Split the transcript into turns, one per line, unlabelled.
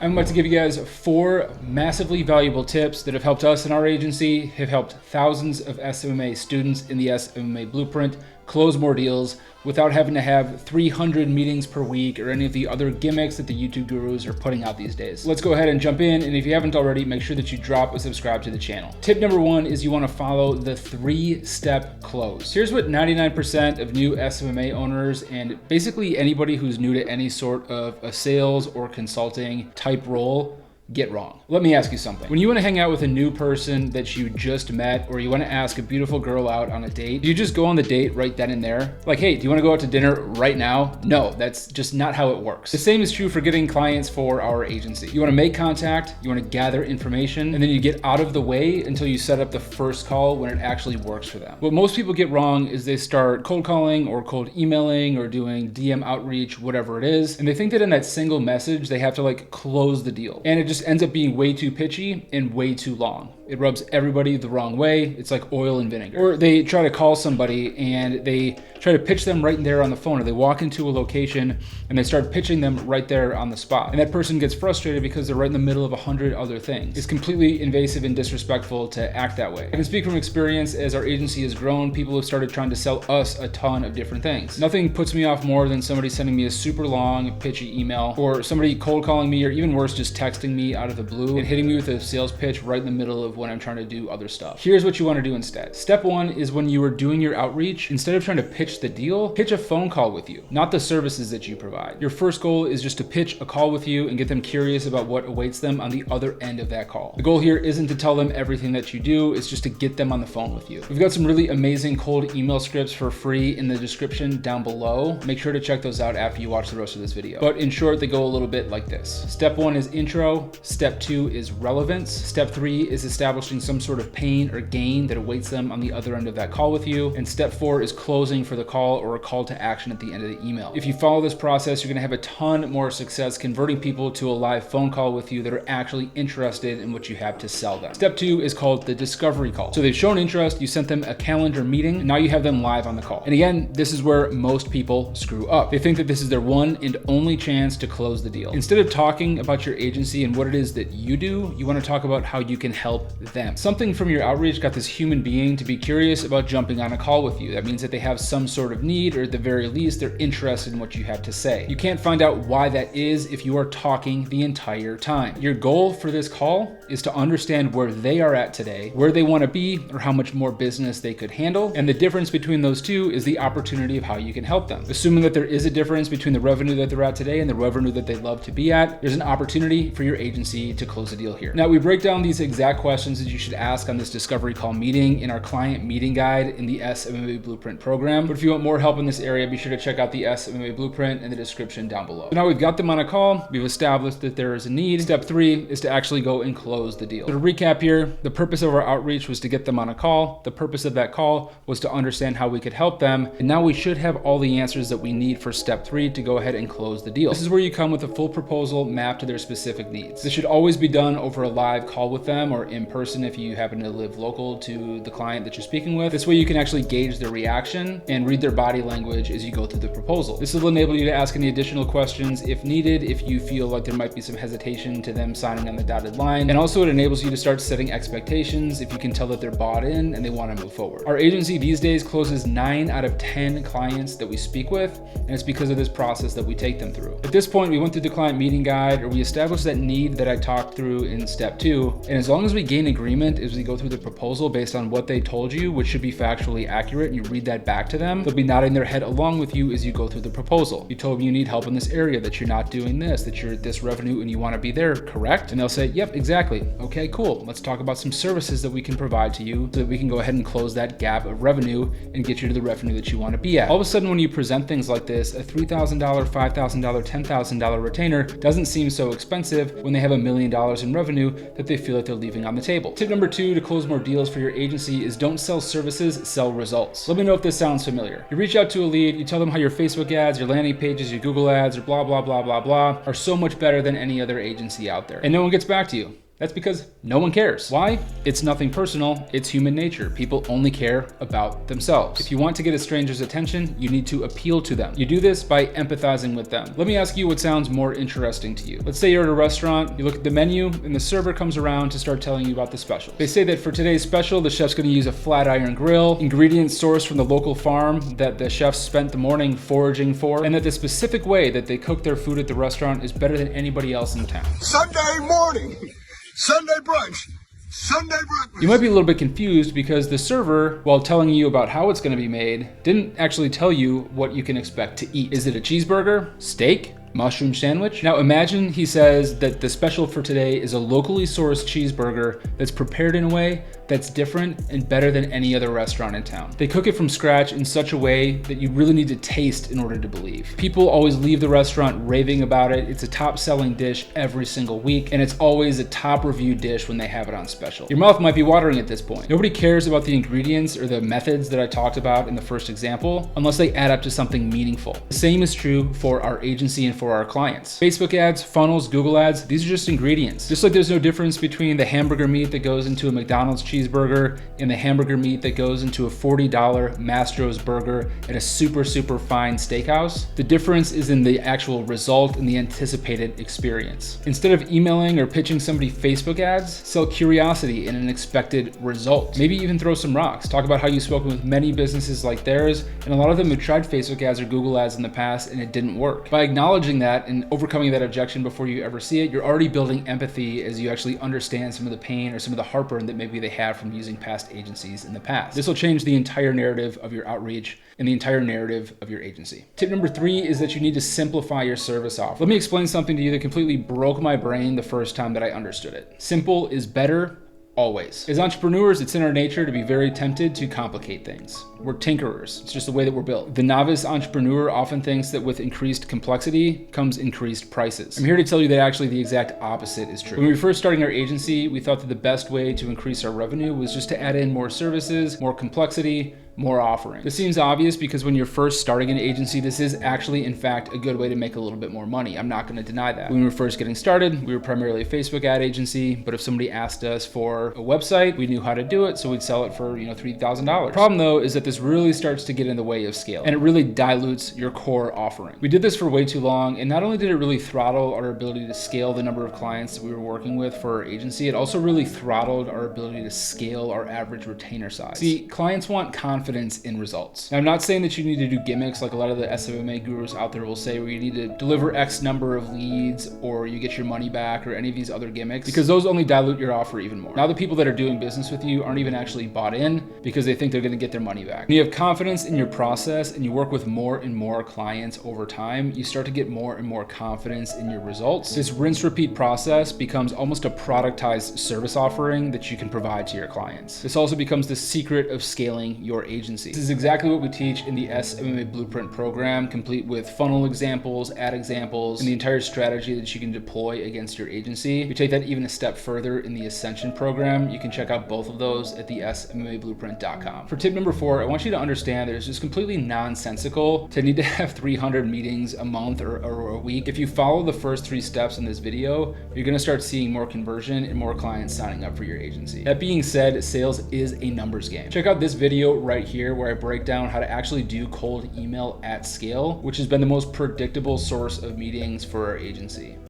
I'm about to give you guys 4 massively valuable tips that have helped us in our agency, have helped thousands of SMMA students in the SMMA Blueprint close more deals without having to have 300 meetings per week or any of the other gimmicks that the YouTube gurus are putting out these days. Let's go ahead and jump in, and if you haven't already, make sure that you drop a subscribe to the channel. Tip number 1 is you want to follow the 3-step close. Here's what 99% of new SMMA owners and basically anybody who's new to any sort of a sales or consulting type role get wrong. Let me ask you something. When you want to hang out with a new person that you just met, or you want to ask a beautiful girl out on a date, do you just go on the date right then and there? Like, hey, do you want to go out to dinner right now? No, that's just not how it works. The same is true for getting clients for our agency. You want to make contact, you want to gather information, and then you get out of the way until you set up the first call when it actually works for them. What most people get wrong is they start cold calling or cold emailing or doing DM outreach, whatever it is, and they think that in that single message, they have to like close the deal. And it just ends up being way too pitchy and way too long. It rubs everybody the wrong way. It's like oil and vinegar. Or they try to call somebody and they try to pitch them right there on the phone, or they walk into a location and they start pitching them right there on the spot. And that person gets frustrated because they're right in the middle of 100 other things. It's completely invasive and disrespectful to act that way. I can speak from experience. As our agency has grown, people have started trying to sell us a ton of different things. Nothing puts me off more than somebody sending me a super long, pitchy email, or somebody cold calling me, or even worse, just texting me out of the blue and hitting me with a sales pitch right in the middle of when I'm trying to do other stuff. Here's what you want to do instead. Step 1 is when you are doing your outreach, instead of trying to pitch the deal, pitch a phone call with you, not the services that you provide. Your first goal is just to pitch a call with you and get them curious about what awaits them on the other end of that call. The goal here isn't to tell them everything that you do, it's just to get them on the phone with you. We've got some really amazing cold email scripts for free in the description down below. Make sure to check those out after you watch the rest of this video. But in short, they go a little bit like this. Step 1 is intro. Step 2 is relevance. Step 3 is establishing some sort of pain or gain that awaits them on the other end of that call with you. And step 4 is closing for the call or a call to action at the end of the email. If you follow this process, you're going to have a ton more success converting people to a live phone call with you that are actually interested in what you have to sell them. Step 2 is called the discovery call. So they've shown interest, you sent them a calendar meeting, and now you have them live on the call. And again, this is where most people screw up. They think that this is their one and only chance to close the deal. Instead of talking about your agency and what it is that you do, you want to talk about how you can help them. Something from your outreach got this human being to be curious about jumping on a call with you. That means that they have some sort of need, or at the very least, they're interested in what you have to say. You can't find out why that is if you are talking the entire time. Your goal for this call is to understand where they are at today, where they want to be, or how much more business they could handle. And the difference between those two is the opportunity of how you can help them. Assuming that there is a difference between the revenue that they're at today and the revenue that they'd love to be at, there's an opportunity for your agency to close a deal here. Now, we break down these exact questions that you should ask on this discovery call meeting in our client meeting guide in the SMMA Blueprint program. But if you want more help in this area, be sure to check out the SMMA Blueprint in the description down below. So now we've got them on a call, we've established that there is a need. Step 3 is to actually go and close the deal. So to recap here, the purpose of our outreach was to get them on a call. The purpose of that call was to understand how we could help them. And now we should have all the answers that we need for step 3 to go ahead and close the deal. This is where you come with a full proposal mapped to their specific needs. This should always be done over a live call with them, or in person if you happen to live local to the client that you're speaking with. This way you can actually gauge their reaction and read their body language as you go through the proposal. This will enable you to ask any additional questions if needed, if you feel like there might be some hesitation to them signing on the dotted line. And also it enables you to start setting expectations if you can tell that they're bought in and they want to move forward. Our agency these days closes 9 out of 10 clients that we speak with, and it's because of this process that we take them through. At this point, we went through the client meeting guide, or we established that need that I talked through in step 2. And as long as we gain agreement as we go through the proposal based on what they told you, which should be factually accurate, and you read that back to them, they'll be nodding their head along with you as you go through the proposal. You told me you need help in this area, that you're not doing this, that you're at this revenue and you want to be there, correct? And they'll say, yep, exactly. Okay, cool. Let's talk about some services that we can provide to you so that we can go ahead and close that gap of revenue and get you to the revenue that you want to be at. All of a sudden, when you present things like this, a $3,000, $5,000, $10,000 retainer doesn't seem so expensive when they have $1 million in revenue that they feel like they're leaving on the table. Tip number 2 to close more deals for your agency is don't sell services, sell results. Let me know if this sounds familiar. You reach out to a lead, you tell them how your Facebook ads, your landing pages, your Google ads, or blah, blah, blah, blah, blah, are so much better than any other agency out there. And no one gets back to you. That's because no one cares. Why? It's nothing personal, it's human nature. People only care about themselves. If you want to get a stranger's attention, you need to appeal to them. You do this by empathizing with them. Let me ask you what sounds more interesting to you. Let's say you're at a restaurant, you look at the menu, and the server comes around to start telling you about the special. They say that for today's special, the chef's gonna use a flat iron grill, ingredients sourced from the local farm that the chef spent the morning foraging for, and that the specific way that they cook their food at the restaurant is better than anybody else in town.
Sunday morning, Sunday brunch, Sunday breakfast.
You might be a little bit confused because the server, while telling you about how it's going to be made, didn't actually tell you what you can expect to eat. Is it a cheeseburger, steak, mushroom sandwich? Now imagine he says that the special for today is a locally sourced cheeseburger that's prepared in a way that's different and better than any other restaurant in town. They cook it from scratch in such a way that you really need to taste in order to believe. People always leave the restaurant raving about it. It's a top selling dish every single week, and it's always a top reviewed dish when they have it on special. Your mouth might be watering at this point. Nobody cares about the ingredients or the methods that I talked about in the first example unless they add up to something meaningful. The same is true for our agency and for our clients. Facebook ads, funnels, Google ads, these are just ingredients. Just like there's no difference between the hamburger meat that goes into a McDonald's cheeseburger and the hamburger meat that goes into a $40 Mastro's burger at a super fine steakhouse. The difference is in the actual result and the anticipated experience. Instead of emailing or pitching somebody Facebook ads, sell curiosity and an expected result. Maybe even throw some rocks. Talk about how you've spoken with many businesses like theirs, and a lot of them have tried Facebook ads or Google ads in the past and it didn't work. By acknowledging that and overcoming that objection before you ever see it, you're already building empathy as you actually understand some of the pain or some of the heartburn that maybe they have from using past agencies in the past. This will change the entire narrative of your outreach and the entire narrative of your agency. Tip number 3 is that you need to simplify your service offer. Let me explain something to you that completely broke my brain the first time that I understood it. Simple is better. Always. As entrepreneurs, it's in our nature to be very tempted to complicate things. We're tinkerers. It's just the way that we're built. The novice entrepreneur often thinks that with increased complexity comes increased prices. I'm here to tell you that actually the exact opposite is true. When we were first starting our agency, we thought that the best way to increase our revenue was just to add in more services, more complexity, more offering. This seems obvious because when you're first starting an agency, this is actually, in fact, a good way to make a little bit more money. I'm not going to deny that. When we were first getting started, we were primarily a Facebook ad agency, but if somebody asked us for a website, we knew how to do it, so we'd sell it for, $3,000. The problem though is that this really starts to get in the way of scale, and it really dilutes your core offering. We did this for way too long, and not only did it really throttle our ability to scale the number of clients that we were working with for our agency, it also really throttled our ability to scale our average retainer size. See, clients want confidence in results. Now, I'm not saying that you need to do gimmicks like a lot of the SMMA gurus out there will say, where you need to deliver X number of leads or you get your money back or any of these other gimmicks, because those only dilute your offer even more. Now, the people that are doing business with you aren't even actually bought in because they think they're going to get their money back. When you have confidence in your process and you work with more and more clients over time, you start to get more and more confidence in your results. This rinse repeat process becomes almost a productized service offering that you can provide to your clients. This also becomes the secret of scaling your agency. This is exactly what we teach in the SMMA Blueprint program, complete with funnel examples, ad examples, and the entire strategy that you can deploy against your agency. We take that even a step further in the Ascension program. You can check out both of those at the SMMABlueprint.com. For tip number 4, I want you to understand that it's just completely nonsensical to need to have 300 meetings a month or a week. If you follow the first 3 steps in this video, you're going to start seeing more conversion and more clients signing up for your agency. That being said, sales is a numbers game. Check out this video right here where I break down how to actually do cold email at scale, which has been the most predictable source of meetings for our agency.